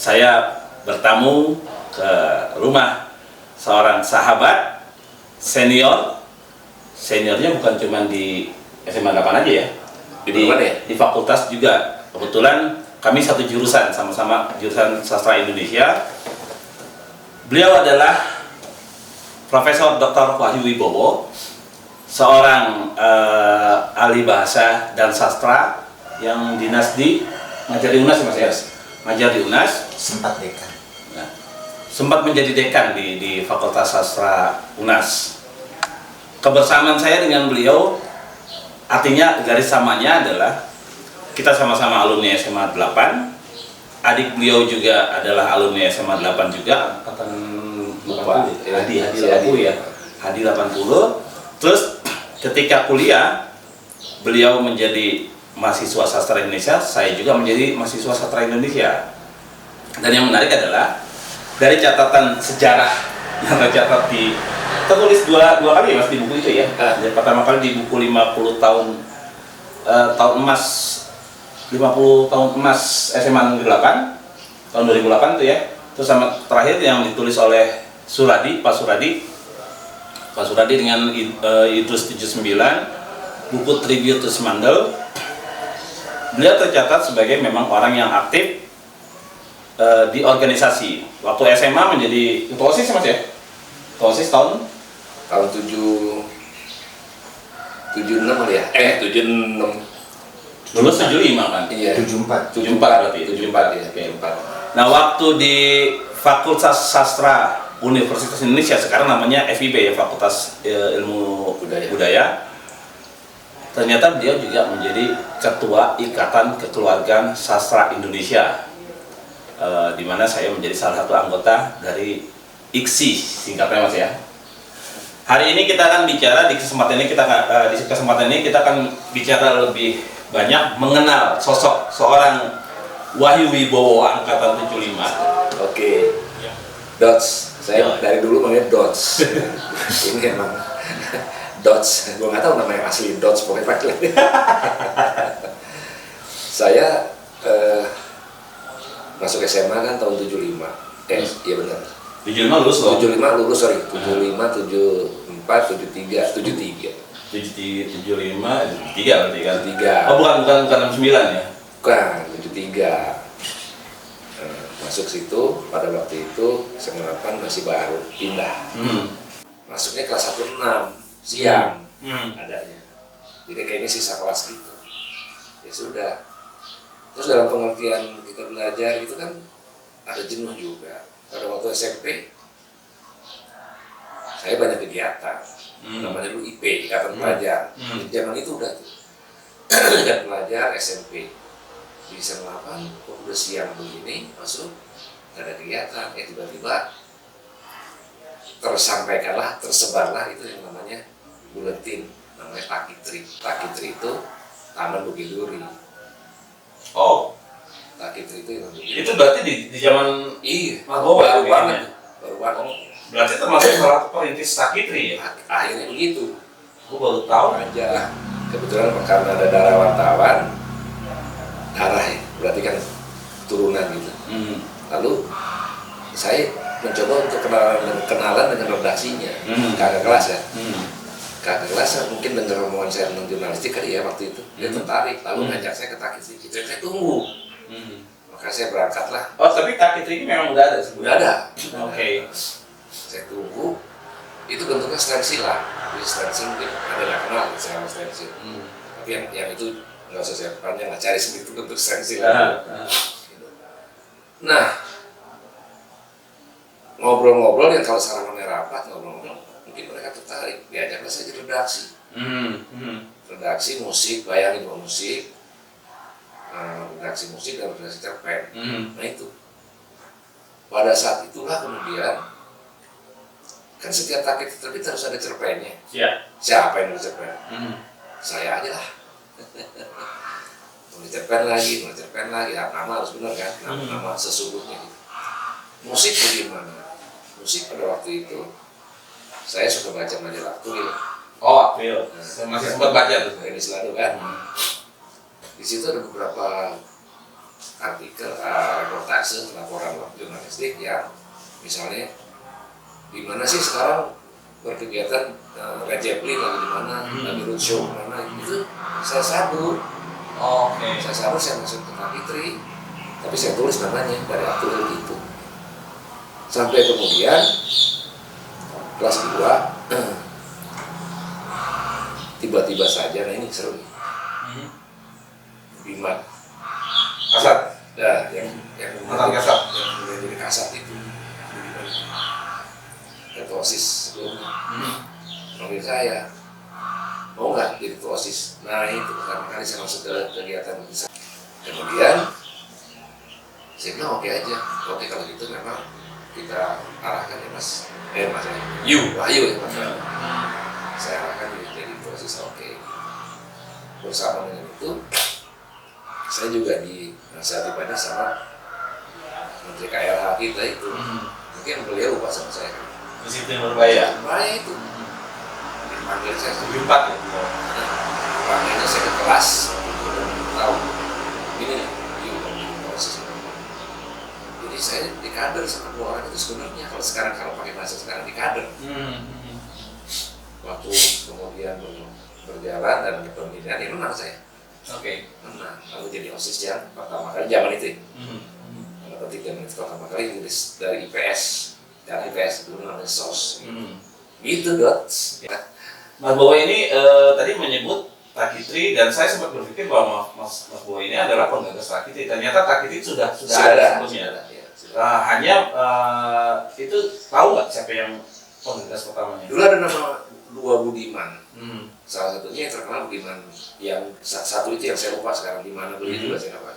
saya bertamu ke rumah seorang sahabat seniornya bukan cuma di SMA 8 aja ya, di fakultas juga. Kebetulan kami satu jurusan, sama-sama jurusan Sastra Indonesia. Beliau adalah Profesor Dr. Wahyu Wibowo, seorang ahli bahasa dan sastra yang dinas di ngajar di UNAS ya Mas ya? Ngajar di UNAS. Sempat dekan. Nah, sempat menjadi dekan di Fakultas Sastra UNAS. Kebersamaan saya dengan beliau, artinya garis samanya adalah kita sama-sama alumni SMA 8. Adik beliau juga adalah alumni SMA 8 juga, angkatan Hadi 80 ya. Hadi 80. Terus ketika kuliah, beliau menjadi mahasiswa sastra Indonesia, saya juga menjadi mahasiswa sastra Indonesia. Dan yang menarik adalah dari catatan sejarah yang tercatat tertulis dua kali ya Mas di buku itu ya. Jadi pertama kali di buku 50 tahun emas 50 tahun emas SMA 8 tahun 2008 itu ya. Terus sama terakhir yang ditulis oleh Pak Suradi dengan Idrus 79, buku Tribute to Semandel. Beliau tercatat sebagai memang orang yang aktif di organisasi. Waktu SMA menjadi ketua OSIS Mas ya? Ketua OSIS tahun 76 kali ya? 76. Lulus 75 kan? Iya. 74 berarti. 74 ya. Oke. Nah, waktu di Fakultas Sastra Universitas Indonesia, sekarang namanya FIB ya, Fakultas Ilmu Budaya. Ternyata beliau juga menjadi Ketua Ikatan Kekeluargaan Sastra Indonesia, di mana saya menjadi salah satu anggota dari IKSI singkatnya Mas ya. Hari ini kita akan bicara di kesempatan ini kita akan bicara lebih banyak mengenal sosok seorang Wahyu Wibowo angkatan 75. Oke. Dots. Saya dari dulu manggil Dots. Ini emang Dots. Gue nggak tahu namanya asli Dots pokoknya pakai. Saya masuk SMA kan tahun 75. Iya benar. 75 lulus loh. 75 lulus, sorry. 75, 74, 73, 73. 75, 73 berarti kan? 73. Oh bukan 69 ya? Bukan, 73. Masuk situ, pada waktu itu SMA 8 masih baru, pindah. Masuknya kelas 1 6, siang adanya. Jadi kayaknya sisa kelas gitu. Ya sudah. Terus dalam pengertian kita belajar itu kan ada jenuh juga. Pada waktu SMP, saya banyak kegiatan. Namanya dulu IP, Ikatan Pelajar. Zaman itu udah tuh. Ikatan Pelajar SMP. Di SMA 8, kok udah siang begini, masuk, gak ada kegiatan. Tiba-tiba tersebarlah itu yang namanya buletin, namanya Takitri. Takitri itu Taman Bukit Duri. Oh, Takitri itu yang itu berarti di zaman baru banget. Berarti termasuk salah satu perintis Takitri ya? Akhirnya begitu. Aku baru tahu aja. Kebetulan karena ada darah wartawan, darah ya, berarti kan turunan gitu. Lalu saya mencoba untuk kenalan dengan redaksinya, kakak kelas ya. Kakak kelas mungkin dengar omongan saya tentang jurnalistik kali ya waktu itu, dia tertarik, lalu ngajak saya ke Takitri. Saya tunggu. Maka saya berangkatlah. Oh, tapi Takitri ini memang udah ada sebelumnya? Udah ada. Oke. Saya tunggu. Itu bentuknya stensil lah. Jadi stensil mungkin ada nggak kenal saya stensil. Tapi yang itu nggak usah saya panjang lah, cari sendiri itu bentuk stensil. Nah, ngobrol-ngobrol yang kalau sarapannya rapat, ngobrol-ngobrol, mungkin mereka tertarik, diajaklah saya jadi redaksi. Redaksi musik, bayangin bahwa musik, redaksi musik dan redaksi cerpen. Nah itu. Pada saat itulah kemudian, kan setiap Takitri terbit harus ada cerpennya. Siapa yang nulis cerpen? Saya aja lah. Nulis cerpen lagi, nama harus benar kan, nama sesungguhnya. Musik bagaimana? Musik pada waktu itu, saya suka baca majalah Aktuil. Oh, Aktuil. Masih sempat baca tuh. Ini selalu kan. Di situ ada beberapa artikel, reportase, laporan jurnalistik yang misalnya di mana sih sekarang berkegiatan Led Zeppelin lagi di mana, lagi roadshow mana, itu saya sabut. Saya sabut, saya masuk ke Kapitri, tapi saya tulis namanya dari Abdul itu. Sampai kemudian kelas 2 tiba-tiba saja, nah ini seru nih. Budiman Kasat, yang kemudian jadi Kasat itu, Budiman ketua OSIS sebelumnya, manggil saya, mau nggak jadi ketua OSIS? Nah itu pertama kali saya masuk ke kegiatan bisa. Kemudian saya bilang oke aja, oke kalau gitu memang kita arahkan ya Mas Wahyu ya Mas. Saya arahkan jadi ketua OSIS, oke. Bersama dengan itu saya juga dinasihati banyak sama Menteri KLH kita itu. Mungkin beliau lupa sama saya. Disiplin berbahaya. Berbahaya itu. Dipanggil saya Lebih 4 ya. Panggilnya saya ke kelas. Tahu. Ini proses. Jadi saya di kader sama 2 orang itu sebenarnya kalau pakai bahasa sekarang di kader. Waktu kemudian berjalan dan kepemimpinan ini menang saya. Menang. Lalu jadi OSIS yang pertama kali zaman itu. Ketika zaman itu pertama kali nulis dari IPS. Dari IPS dulu namanya SOS. Gitu Dot. Mas Bowo ini tadi menyebut Takitri, dan saya sempat berpikir bahwa Mas Bowo ini adalah penggagas Takitri. Ternyata Takitri sudah ada sebelumnya. Hanya itu tahu nggak siapa yang penggagas pertamanya? Dulu ada nama 2 Budiman. Salah satunya yang terkenal Budiman, yang satu itu yang saya lupa sekarang di mana beliau juga saya lupa.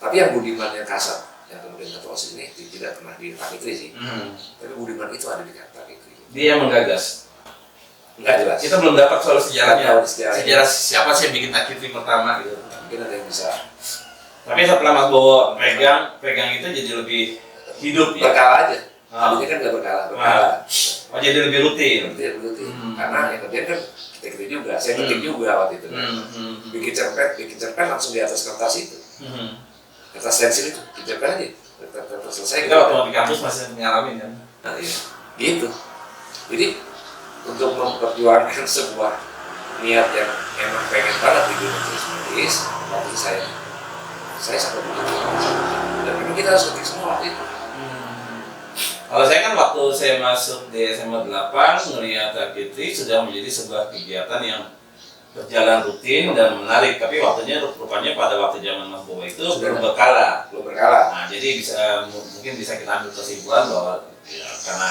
Tapi yang Budiman yang Kasat, yang kemudian ketua OSIS ini tidak pernah di Takitri sih. Tapi Budiman itu ada di Takitri. Dia yang menggagas. Enggak jelas. Kita belum dapat soal sejarahnya. Sejarah Siapa sih yang bikin Takitri pertama gitu. Mungkin ada yang bisa. Tapi setelah Mas Bowo pegang itu jadi lebih hidup ya. Berkala aja. Tadinya kan nggak berkala. Oh, jadi lebih rutin. Karena yang kemudian kan kita ketik juga, saya ketik juga waktu itu. Bikin cerpen langsung di atas kertas itu. Kertas stensil itu, bikin cerpen aja. Kertas selesai. Kita waktu di kampus masih ngalamin kan. Nah, iya. Gitu. Jadi untuk memperjuangkan sebuah niat yang emang pengen banget di dunia tulis waktu itu saya sampai begitu. Dan memang kita harus ketik semua waktu itu. Kalau saya kan waktu saya masuk di SMA 8 melihat Takitri sudah menjadi sebuah kegiatan yang berjalan rutin dan menarik, tapi waktunya rupanya pada waktu zaman Mas Bowo itu belum berkala. Nah, jadi mungkin bisa kita ambil kesimpulan bahwa ya, karena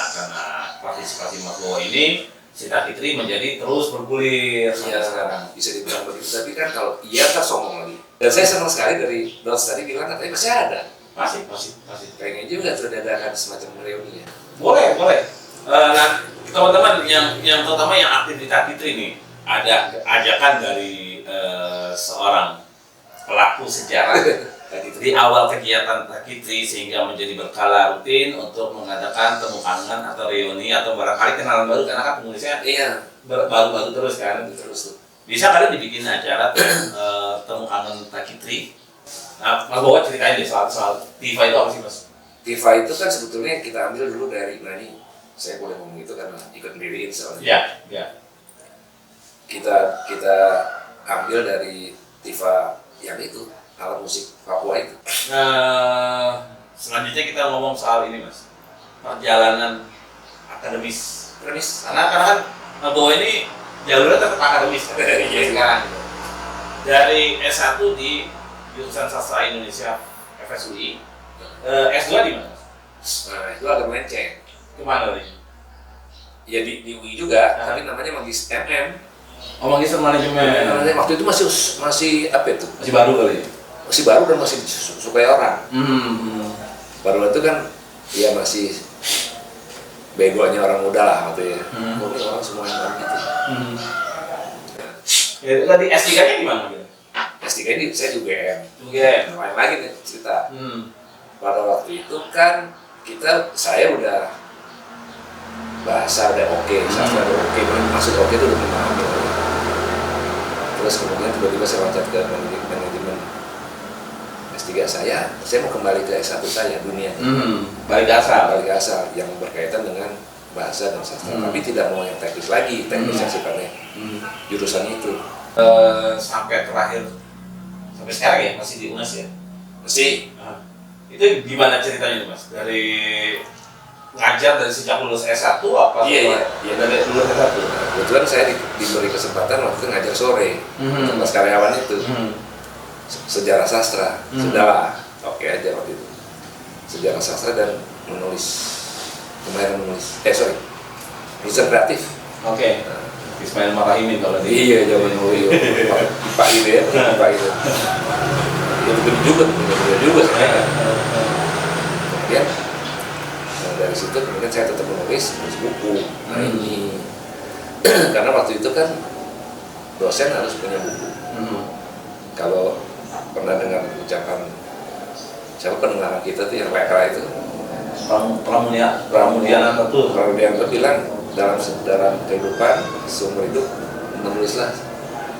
partisipasi Mas Bowo ini si Takitri menjadi terus bergulir sampai sekarang. Bisa dibilang begitu, tapi kan kalau iya kan sombong lagi. Dan saya senang sekali dari Dots tadi bilang katanya masih ada. Masih. Pengen juga tuh dadakan semacam reuni ya. Boleh. Nah, teman-teman yang terutama yang aktif di Takitri nih, ada ajakan dari seorang pelaku sejarah di awal kegiatan Takitri sehingga menjadi berkala rutin untuk mengadakan temu kangen atau reuni atau barangkali kenalan baru, karena kan penulisnya baru-baru terus kan. Bisa kali dibikin acara temu kangen Takitri. Nah, Mas Bowo ceritain deh soal TIFA itu apa sih Mas? TIFA itu kan sebetulnya kita ambil dulu dari ini saya boleh ngomong itu karena ikut diriin soalnya. Iya. Kita ambil dari TIFA yang itu, alat musik Papua itu. Selanjutnya kita ngomong soal ini Mas, perjalanan akademis. Karena kan Mas Bowo ini jalurnya tetap akademis kan? Sekarang gitu. Dari S1 di jurusan Sastra Indonesia FSUI, S2 di mana? Itu agak melenceng. Kemana lagi? Ya di UI juga, tapi namanya Magis MM. Oh, Magister Manajemen. Waktu itu masih apa itu? Masih baru kali ya? Masih baru dan masih disukai orang. Baru itu kan ya masih begonya orang muda lah waktu ya. Ini orang semua yang baru gitu. Ya, tadi S3-nya gimana? S3 ini saya juga UGM. Main lagi nih cerita. Pada waktu itu kan saya udah bahasa udah oke, sastra udah oke, maksud oke itu udah memahami. Terus kemudian tiba-tiba saya loncat ke manajemen S3 saya mau kembali ke S1 saya dunia. Balik asal. Balik asal yang berkaitan dengan bahasa dan sastra, tapi tidak mau yang teknis lagi, teknis yang sifatnya jurusan itu. Sampai terakhir, sampai sekarang ya masih di UNAS ya? Masih. Itu gimana ceritanya tuh Mas? Dari ngajar dari sejak lulus S1 apa? Iya. Dari lulus S1. Kebetulan saya diberi kesempatan waktu itu ngajar sore untuk kelas karyawan itu. Sejarah sastra, sudahlah, oke aja waktu itu. Sejarah sastra dan lumayan menulis, tulisan kreatif. Oke. Ismail Marahimin kalau di. Iya, zaman dulu Pak itu ya, Pak itu. Ya betul juga saya. Kemudian dari situ kemudian saya tetap menulis buku. Nah ini karena waktu itu kan dosen harus punya buku. Kalau pernah dengar ucapan siapa pendengar kita tuh yang WK itu Pramudiana tuh bilang dalam kehidupan seumur hidup menulislah,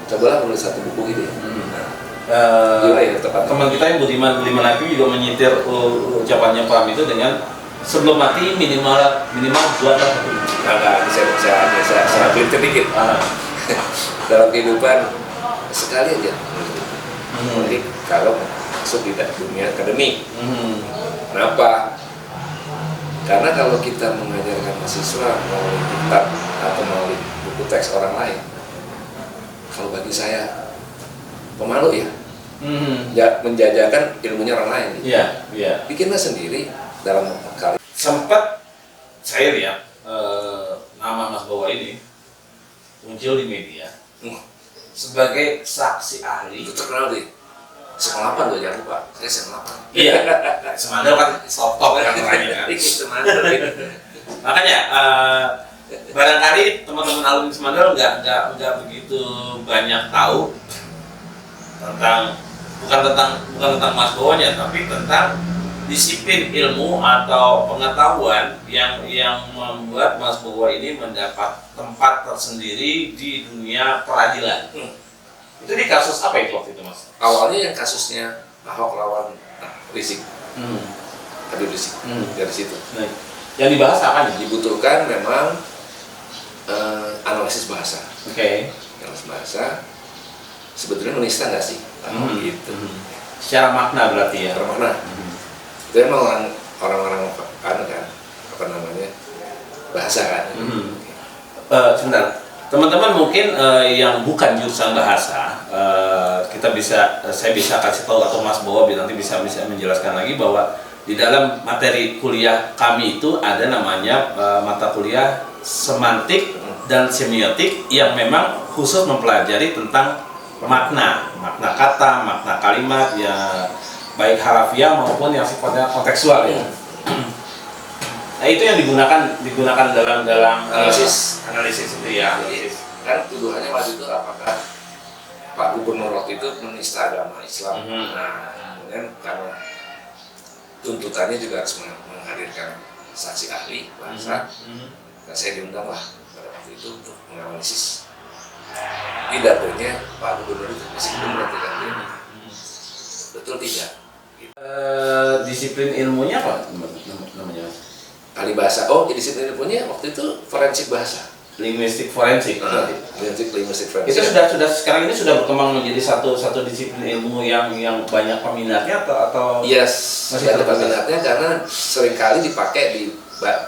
cobalah menulis satu buku gitu ya. Teman kita yang Budiman Hakim juga menyitir ucapannya Pram itu dengan sebelum mati minimal buatlah satu buku. Nah, saya ambil sedikit. Dalam kehidupan sekali aja. Jadi kalau masuk di dunia akademik, kenapa? Karena kalau kita mengajarkan mahasiswa melalui kitab atau melalui buku teks orang lain, kalau bagi saya pemalu ya, menjajakan ilmunya orang lain. Iya. Bikinlah sendiri dalam kali. Sempat saya lihat nama Mas Bowo ini muncul di media sebagai saksi ahli. Itu terkenal deh. Semalapan loh, jangan lupa. Saya semalapan. Iya. Semandal kan top kan namanya kan. Makanya barangkali teman-teman alumni Semandal nggak begitu banyak tahu bukan tentang Mas Bowonya, tapi tentang disiplin ilmu atau pengetahuan yang membuat Mas Bowo ini mendapat tempat tersendiri di dunia peradilan. Itu di kasus apa itu waktu itu Mas? Awalnya yang kasusnya Ahok lawan Rizik, Habib Rizik, dari situ. Nah, yang dibahas apa nih? Dibutuhkan memang analisis bahasa. Oke. Analisis bahasa, sebetulnya menista nggak sih? Gitu. Secara makna berarti ya? Bermakna. Itu emang orang-orang kan, apa namanya, bahasa kan. Sebentar. Teman-teman mungkin yang bukan jurusan bahasa, saya bisa kasih tahu atau Mas Bowo nanti bisa menjelaskan lagi bahwa di dalam materi kuliah kami itu ada namanya mata kuliah semantik dan semiotik yang memang khusus mempelajari tentang makna kata, makna kalimat ya, baik harafiah maupun yang sifatnya kontekstual ya. Nah itu yang digunakan dalam analisis itu ya. Kan tuduhannya waktu itu apakah Pak Gubernur waktu itu menista agama Islam. Nah, kemudian karena tuntutannya juga harus menghadirkan saksi ahli bahasa, dan saya diundang lah pada waktu itu untuk menganalisis pidatonya Pak Gubernur itu. Meskipun berarti kan dia betul tidak. Disiplin ilmunya apa namanya? Ahli bahasa. Disiplin ilmunya waktu itu forensik bahasa. Linguistik forensik. Linguistik forensik. Itu sudah sekarang ini sudah berkembang menjadi satu disiplin ilmu yang banyak peminatnya atau yes, masih ada peminatnya karena seringkali dipakai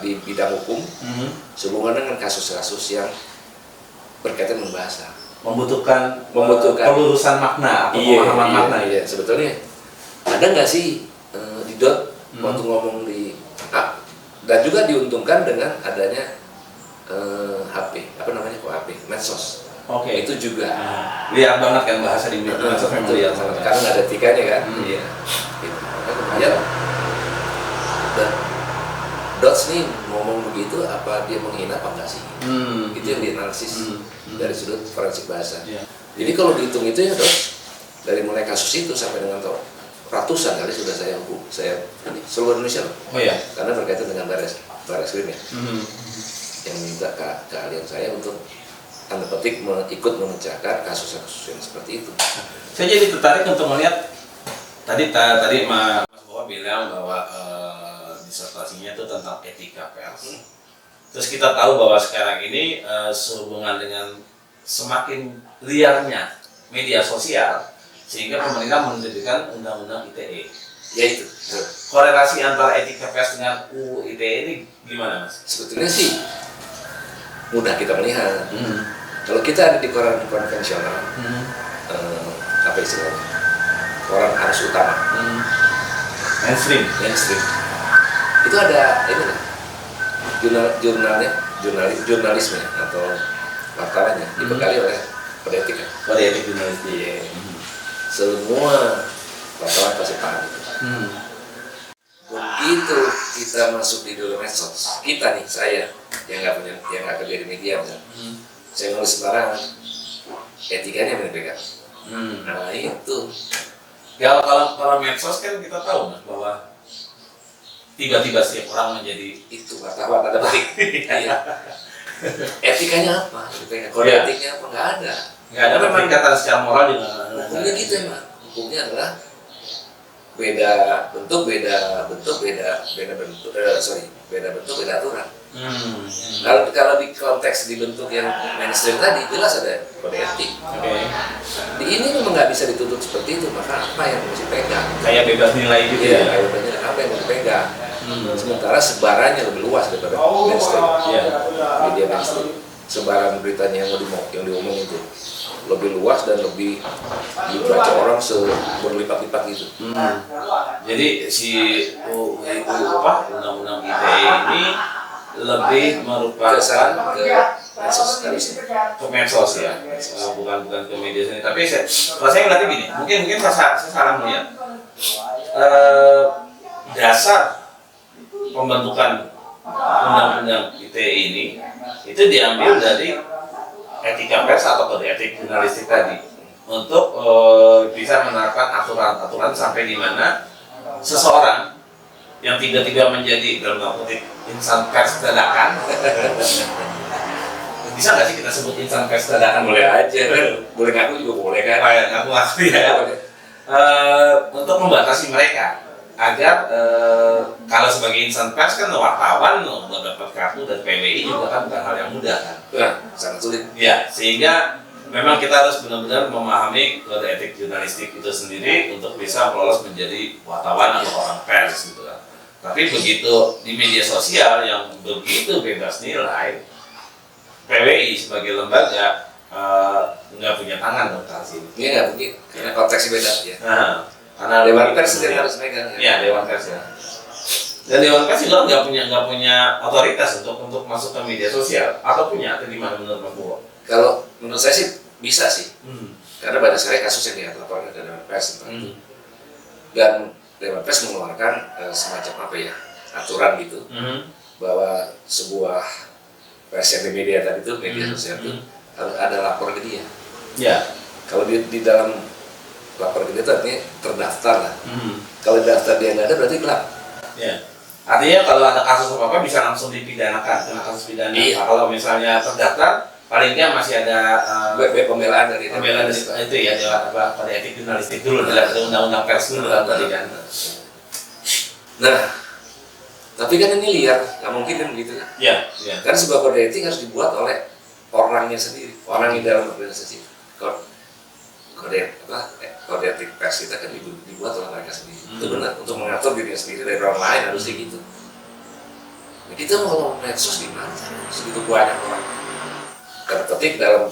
di bidang hukum sehubungan dengan kasus-kasus yang berkaitan dengan bahasa. Membutuhkan pelurusan makna atau pemahaman makna. Iya, sebetulnya ada nggak sih di dot waktu ngomong di dan juga diuntungkan dengan adanya HP, apa namanya kok HP, medsos. Oke. Itu juga liar banget kan bahasa di medsos memang liar banget. Karena nggak ada etikanya kan. Iya. Gitu. Kemudian dan Dots nih ngomong begitu apa dia menghina apa enggak sih? Itu yang dianalisis dari sudut forensik bahasa. Yeah. Jadi kalau dihitung itu ya Dots, dari mulai kasus itu sampai dengan ratusan kali sudah saya seluruh Indonesia loh. Oh ya. Karena berkaitan dengan Barreskrim ya. Yang minta keahlian saya untuk tanda petik ikut memecahkan kasus-kasus yang seperti itu. Saya jadi tertarik untuk melihat Tadi Mas Bowo bilang bahwa disertasinya itu tentang etika pers. Terus kita tahu bahwa sekarang ini sehubungan dengan semakin liarnya media sosial, sehingga pemerintah menerbitkan undang-undang ITE. Ya itu. Korelasi antara etika pers dengan UU ITE ini gimana, Mas? Sebetulnya sih mudah kita melihat. Kalau kita ada di koran konvensional, apa istilahnya? Koran arus utama. Mainstream. Itu ada ini lah, jurnalisme atau wartawannya dibekali oleh kode etik. Kode etik jurnalistik. Semua wartawan pasti paham itu. Begitu kita masuk di dunia medsos, kita nih, saya yang nggak kerja di media misalnya, saya nulis sembarangan, etikanya yang dipegang. Nah itu. Kalau medsos kan kita tahu, Mas, bahwa tiba-tiba setiap orang menjadi Itu wartawan tanda petik. Iya. Etikanya apa? Kode Iya. etiknya apa? Nggak ada. nggak ada memang ikatan secara moral juga. Hukumnya gitu emang. Hukumnya adalah beda bentuk beda aturan. Kalau di konteks di bentuk yang mainstream tadi jelas ada kode etik. Oke. Di ini memang nggak bisa dituntut seperti itu, maka apa yang mesti pegang? Kayak bebas nilai gitu Iya, ya. kayaknya apa yang mau dipegang. Sementara sebarannya lebih luas daripada mainstream. Iya. Media mainstream. Sebaran beritanya yang diomongin itu lebih luas dan lebih dibaca orang berlipat-lipat gitu. Jadi si undang-undang ITE ini lebih merupakan ke medsos harusnya. ke medsos ya, bukan ke media sendiri. Tapi kalau saya ngeliatnya gini, mungkin saya salah melihat. Dasar pembentukan undang-undang ITE ini itu diambil dari etika pers atau kode etik jurnalistik tadi untuk bisa menerapkan aturan-aturan sampai di mana seseorang yang tiba-tiba menjadi dalam tanda kutip insan pers dadakan bisa nggak sih kita sebut insan pers dadakan? Boleh aja kan, boleh ngaku juga boleh kan. Ngaku ya. Untuk membatasi mereka agar kalau sebagai insan pers kan wartawan mendapat kartu dari PWI juga kan bukan hal yang mudah kan. Nah, sangat sulit. Ya, sehingga memang kita harus benar-benar memahami kode etik jurnalistik itu sendiri untuk bisa lolos menjadi wartawan atau orang pers gitu kan. Tapi begitu di media sosial yang begitu bebas nilai, PWI sebagai lembaga nggak punya tangan dong ke sini. Ini nggak mungkin, karena konteksnya beda ya. Nah, karena Dewan pers sendiri harus megang. Ya, Dewan Pers ya. Dan Dewan Pers juga nggak punya otoritas untuk masuk ke media sosial atau punya atau gimana menurut Mas Bowo? Kalau menurut saya sih bisa sih, karena banyak sekali kasus yang dilaporkan ke Dewan Pers dan Dewan Pers mengeluarkan semacam apa ya aturan gitu bahwa sebuah pers yang di media tadi itu media sosial itu harus ada lapor ke dia. Ya. Kalau di dalam lapor ke dia itu artinya terdaftar lah. Kalau daftar dia nggak ada berarti gelap. Ya. Artinya kalau ada kasus apa bisa langsung dipidanakan kena kasus pidana. Iya. Kalau misalnya terdaftar, paling nggak masih ada pembelaan dari pembelaan itu ya pada etik jurnalistik dulu, ada undang-undang pers dulu kan tadi kan. Nah, tapi kan ini liar, nggak mungkin kan begitu kan? Iya. Iya. Karena sebuah kode etik harus dibuat oleh orangnya sendiri, orang di dalam organisasi. Kode etik pers kita kan dibuat oleh mereka sendiri. Itu benar untuk mengatur dirinya sendiri dari orang lain harusnya gitu. Nah, kita mau medsos gimana? Segitu banyak orang terpetik dalam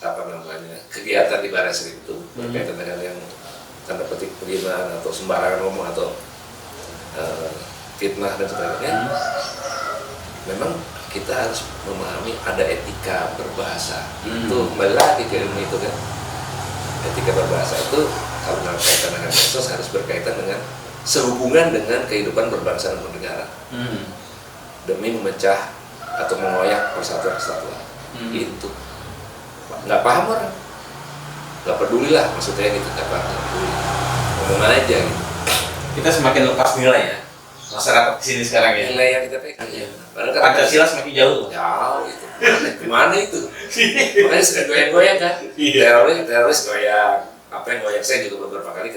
apa namanya kegiatan di Baris itu berkaitan dengan yang tanda petik penghinaan atau sembarangan ngomong atau fitnah dan sebagainya. Memang kita harus memahami ada etika berbahasa. Itu kembali lagi ke ilmu itu kan. Etika berbahasa itu kalau berkaitan dengan medsos harus berkaitan dengan sehubungan dengan kehidupan berbangsa dan bernegara. Demi memecah atau mengoyak persatuan kesatuan. Itu nggak paham orang, nggak peduli lah maksudnya gitu, nggak peduli, ngomong aja gitu. Kita semakin lepas nilai ya masyarakat sini sekarang ya. Nilai yang kita pegang ya. Pancasila semakin jauh. Jauh itu. Mana itu? Makanya sudah goyang-goyang kan. Teroris goyang, apa yang goyang saya juga beberapa kali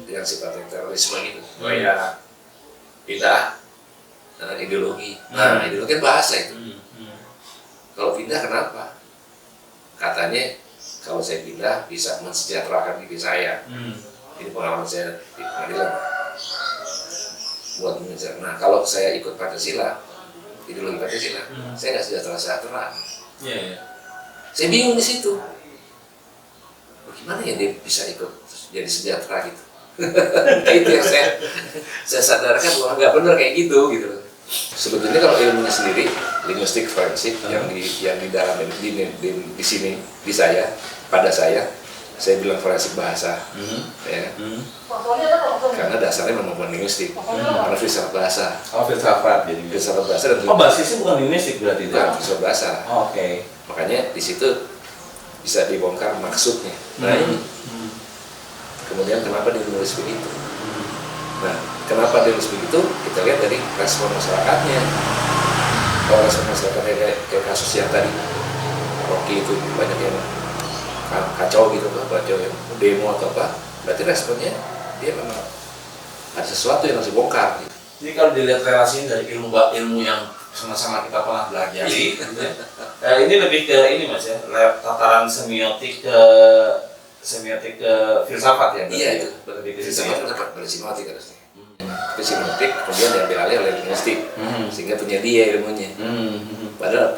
dengan sifatnya terorisme gitu, goyang, pindah ideologi. Nah, ideologi kan bahasa itu. Kalau pindah kenapa? Katanya kalau saya pindah bisa mensejahterakan diri saya. Ini pengalaman saya di pengadilan. Buat mengejar. Nah, kalau saya ikut Pancasila, ideologi Pancasila, saya nggak sejahtera. Saya bingung di situ. Bagaimana ya dia bisa ikut jadi sejahtera gitu? Itu yang saya sadarkan bahwa nggak benar kayak gitu. Sebetulnya kalau ilmunya sendiri, linguistik forensik yang di dalam di sini di saya, pada saya bilang forensik bahasa, ya. Karena dasarnya memang bukan linguistik, karena filsafat bahasa. Oh, filsafat jadi. Filsafat bahasa dan basisnya bukan linguistik berarti itu. Bukan filsafat bahasa. Oke. Makanya di situ bisa dibongkar maksudnya. Nah ini. Kemudian kenapa dinulis begitu? Nah, kenapa dinulis begitu? Kita lihat dari respon masyarakatnya. Kalau respon masyarakatnya kayak kasus yang tadi, Rocky itu banyak yang kacau gitu, kacau yang demo atau apa, berarti responnya dia memang ada sesuatu yang harus dibongkar. Jadi kalau dilihat relasinya dari ilmu yang sama-sama kita pernah belajar, ini lebih ke ini mas ya, tataran semiotik ke filsafat ya? Iya itu, filsafat dapat bersemiotik harusnya. Semiotik kemudian diambil alih oleh linguistik, sehingga punya dia ilmunya. Padahal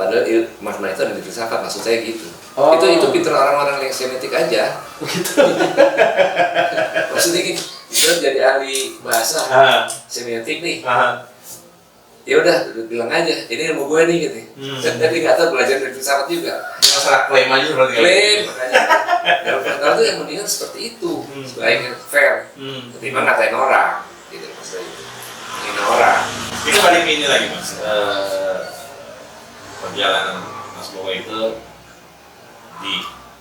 makna itu ada di filsafat, maksud saya gitu. Oh. Itu pintar orang-orang yang semiotik aja. Begitu. Maksudnya gitu, dia jadi ahli bahasa semiotik nih. Ya udah bilang aja, ini ilmu gue nih gitu. Jadi nggak tahu belajar dari filsafat juga. Masalah klaim aja berarti. Klaim, makanya. Kalau itu yang mendingan seperti itu, sebaiknya fair. Ketimbang ngatain orang, gitu maksudnya itu. Ngatain orang. Kita balik ke ini lagi mas. Perjalanan Mas Bowo itu di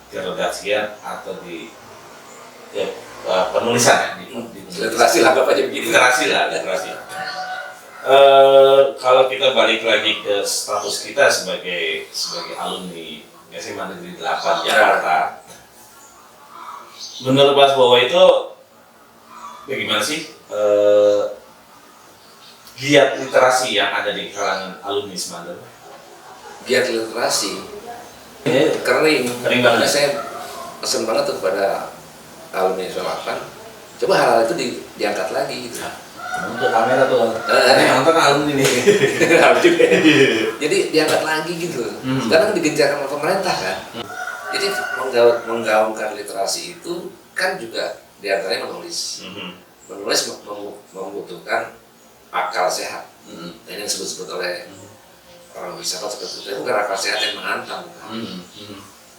keredaksian atau di penulisan ya, di literasi lah, anggap aja begitu. Literasi. Kalau kita balik lagi ke status kita sebagai alumni SMA Negeri 8 Jakarta, menurut Mas Bowo itu bagaimana sih giat literasi yang ada di kalangan alumni Semandar? Giat literasi, kering banget. Saya pesen banget tuh kepada alumni SMA 8, coba hal-hal itu diangkat lagi gitu. Untuk kamera tuh, nonton alumni nih. Jadi diangkat lagi gitu. Sekarang digencarkan oleh pemerintah kan. Jadi menggaungkan literasi itu kan juga diantaranya menulis. Menulis membutuhkan akal sehat. Dan yang disebut oleh orang filsafat seperti itu bukan akal sehat yang menantang.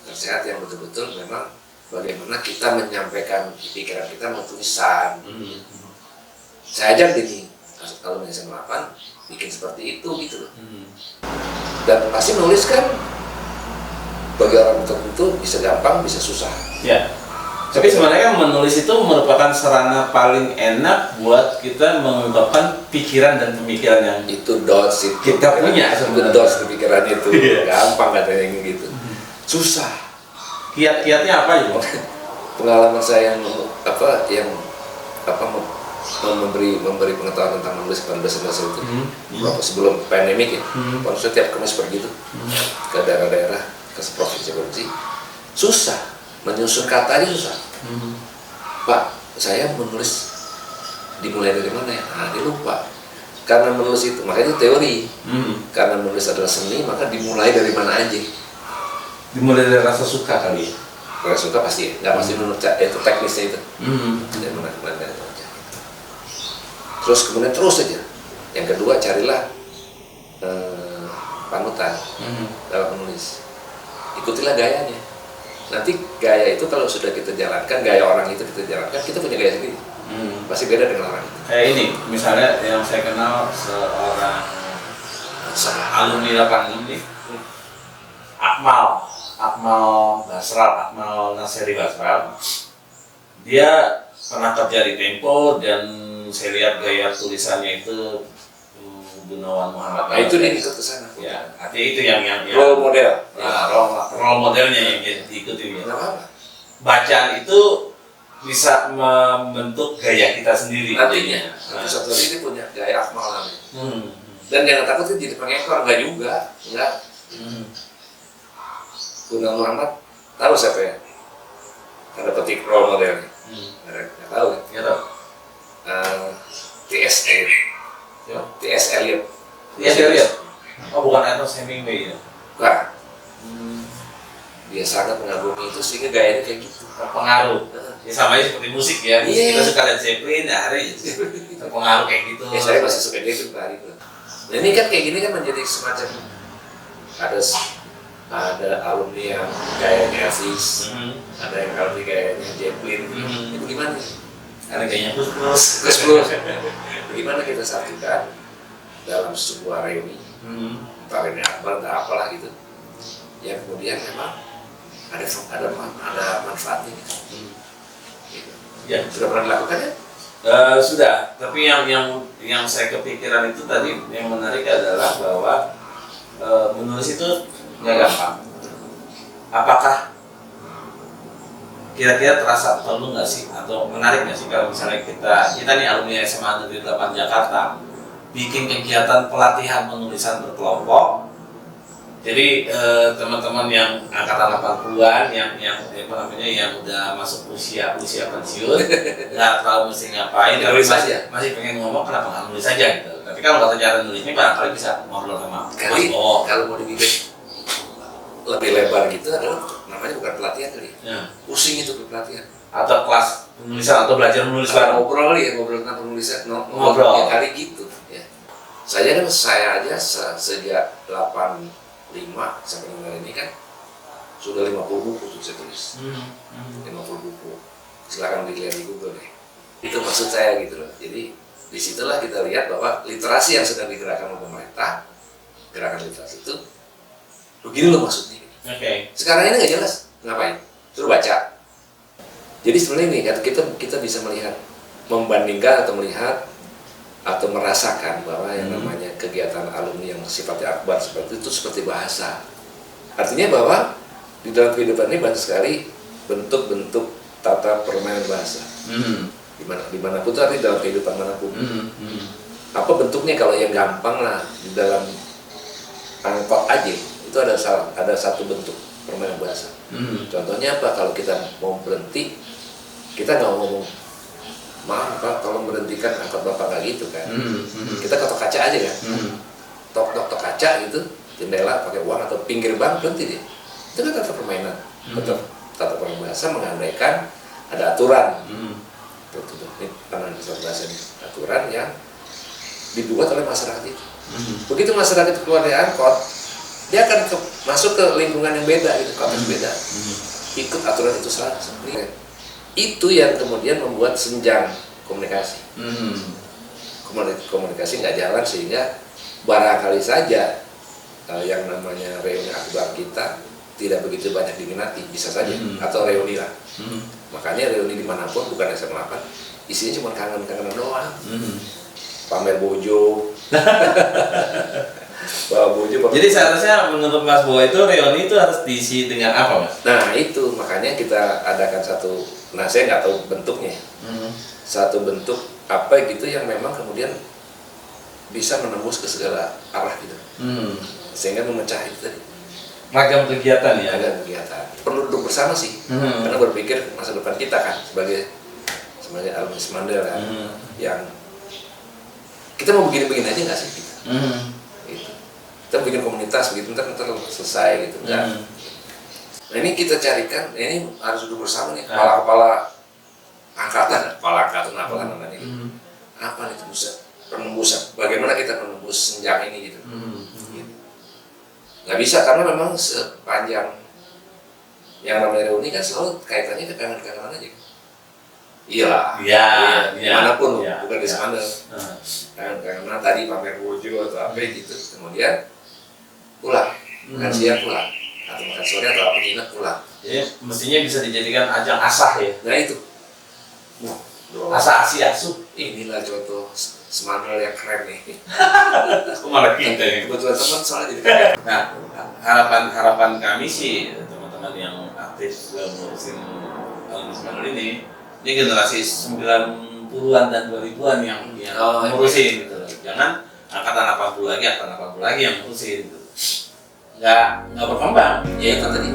Akal sehat yang betul-betul memang bagaimana kita menyampaikan pikiran kita melalui tulisan. Saya ajar gini, kalau SMA 8 bikin seperti itu gitu loh. Dan pasti menulis kan bagi orang tertentu bisa gampang, bisa susah. Ya. Tapi sebenarnya kan menulis itu merupakan sarana paling enak buat kita mengungkapkan pikiran dan pemikiran yang itu dots itu kita punya sebenarnya. Itu dots pikiran itu gampang katanya yang gitu. Susah. Kiat-kiatnya apa ya? Pengalaman saya yang memberi pengetahuan tentang menulis kepada dosen-dosen itu berapa sebelum pandemik ya. Kalau saya tiap Kamis pergi tuh ke daerah-daerah, ke provinsi-provinsi, susah menyusun kata aja susah. Pak, saya menulis dimulai dari mana ya? Nah, dia lupa. Karena menulis itu, makanya itu teori. Karena menulis adalah seni, maka dimulai dari mana aja? Dimulai dari rasa suka kali ya? Rasa suka pasti ya, nggak pasti menurut itu teknisnya itu. Dari mana itu aja. Terus kemudian terus aja. Yang kedua, carilah panutan dalam menulis. Ikutilah gayanya. Nanti gaya itu kalau sudah kita jalankan, gaya orang itu kita jalankan, kita punya gaya sendiri. Pasti beda dengan orang itu. Kayak ini, misalnya yang saya kenal seorang alumni 86 nih, Akmal Naseri Basral. Dia pernah kerja di Tempo dan saya lihat gaya tulisannya itu Gunawan Muhammad. Nah, itu dia ikut ke sana. Ya, artinya itu yang role model. Ya, role modelnya yang diikuti ya. Apa? Bacaan itu bisa membentuk gaya kita sendiri. Nantinya, nanti suatu hari dia punya gaya Akmal namanya. Dan jangan takut kan jadi pengekor, enggak juga, enggak. Gunawan Muhammad tahu siapa ya? Tanda petik role modelnya. Nggak tahu kan? Nggak tahu. T.S. Eliot. T.S. Eliot. Iya, dia lihat. Oh, bukan Ernest Hemingway ya? Bukan. Dia sangat mengagumi itu sehingga gayanya kayak gitu. Terpengaruh. Ya sama aja seperti musik ya. Iya. Kita suka Led Zeppelin, ya hari terpengaruh kayak gitu. Ya saya masih suka dia itu hari itu. Nah ini kan kayak gini kan menjadi semacam ada alumni yang gayanya Elvis, ada yang alumni gayanya Zeppelin. Itu gimana? Karena gayanya plus. Bagaimana kita satukan dalam sebuah reuni, entah ini akbar, entah apalah gitu, yang kemudian memang ada manfaatnya gitu. Ya. Sudah pernah dilakukan ya? Sudah, tapi yang saya kepikiran itu tadi yang menarik adalah bahwa menulis itu nggak gampang. Apakah kira-kira terasa perlu nggak sih atau menarik nggak sih kalau misalnya kita nih alumni SMA Negeri 8 Jakarta bikin kegiatan pelatihan penulisan berkelompok. Jadi teman-teman yang angkatan 80-an yang apa namanya yang udah masuk usia pensiun nggak tahu mesti ngapain, tapi masih pengen ngomong kenapa nggak nulis saja gitu. Tapi kalau kata cara nulisnya barangkali bisa ngobrol sama kali kalau mau dibikin lebih lebar gitu adalah namanya bukan pelatihan kali ya. Pusing itu ke pelatihan atau kelas penulisan atau belajar menulis bareng. Ngobrol tentang penulisan ngobrol ya, kali gitu ya. Saya aja sejak 85 sampai dengan ini kan sudah 50 buku tuh saya tulis. 50 buku. Silakan dilihat di Google deh. Itu maksud saya gitu loh. Jadi disitulah kita lihat bahwa literasi yang sedang digerakkan oleh pemerintah, gerakan literasi itu begini loh maksudnya. Sekarang ini nggak jelas ngapain. Suruh baca. Jadi sebenarnya ini kita bisa melihat, membandingkan atau melihat atau merasakan bahwa yang namanya kegiatan alumni yang sifatnya akbar seperti itu seperti bahasa. Artinya bahwa di dalam kehidupan ini banyak sekali bentuk-bentuk tata permainan bahasa. Dimanapun itu artinya dalam kehidupan manapun. Apa bentuknya kalau yang gampang lah di dalam angkot aja itu ada satu bentuk permainan bahasa. Contohnya apa? Kalau kita mau berhenti, kita nggak ngomong maaf Pak, tolong berhentikan angkot Bapak nggak gitu kan? Kita ketok kaca aja kan? Tok kaca gitu, jendela pakai uang atau pinggir bank berhenti deh. Itu kan tata permainan, tata permainan bahasa mengandaikan ada aturan. Ini tangan bahasa ini aturan yang dibuat oleh masyarakat itu. Begitu masyarakat itu keluar dari angkot, dia akan masuk ke lingkungan yang beda gitu, konteks beda. Ikut aturan itu sendiri. Itu yang kemudian membuat senjang komunikasi. Komunikasi nggak jalan sehingga barangkali saja yang namanya reuni akbar kita tidak begitu banyak diminati, bisa saja atau reuni lah. Makanya reuni dimanapun bukan SMA 8 isinya cuma kangen-kangenan doang. Pamer bojo. Bawa bojo. Jadi seharusnya menurut Mas Bowo itu reuni itu harus diisi dengan apa, Mas? Nah itu makanya kita adakan satu, nah saya nggak tahu bentuknya, satu bentuk apa gitu yang memang kemudian bisa menembus ke segala arah gitu, sehingga memecah itu tadi. Ragam kegiatan ya? Ragam kegiatan. Perlu duduk bersama sih, karena berpikir masa depan kita kan sebagai alumni Semandel kan, yang kita mau begini-begini aja nggak sih gitu. Kita bikin komunitas begitu ntar selesai gitu kan. Nah ini kita carikan, ini harus duduk bersama nih kepala angkatan apalah namanya gitu. Apa nih penembusan? Bagaimana kita menembus senjang ini gitu. Nggak bisa karena memang sepanjang yang namanya reuni kan selalu kaitannya ke kangen-kangenan aja. Iyalah. Manapun bukan di sana. Kangen-kangenan tadi pamer bojo atau apa gitu. Kemudian pulang, makan siang pulang, atau makan sore atau apa nginep pulang. Ya, mestinya bisa dijadikan ajang asah ya. Nah itu, asah asi asuh. Inilah contoh Semandel yang keren nih. Malah kita ya. Kebetulan teman soalnya jadi keren. Nah, harapan kami sih teman-teman yang aktif ngurusin alumni Semandel ini Ini generasi 90-an dan 2000-an yang ngurusin gitu. Jangan angkatan 80 lagi yang ngurusin gitu. Nggak berkembang. Ya itu tadi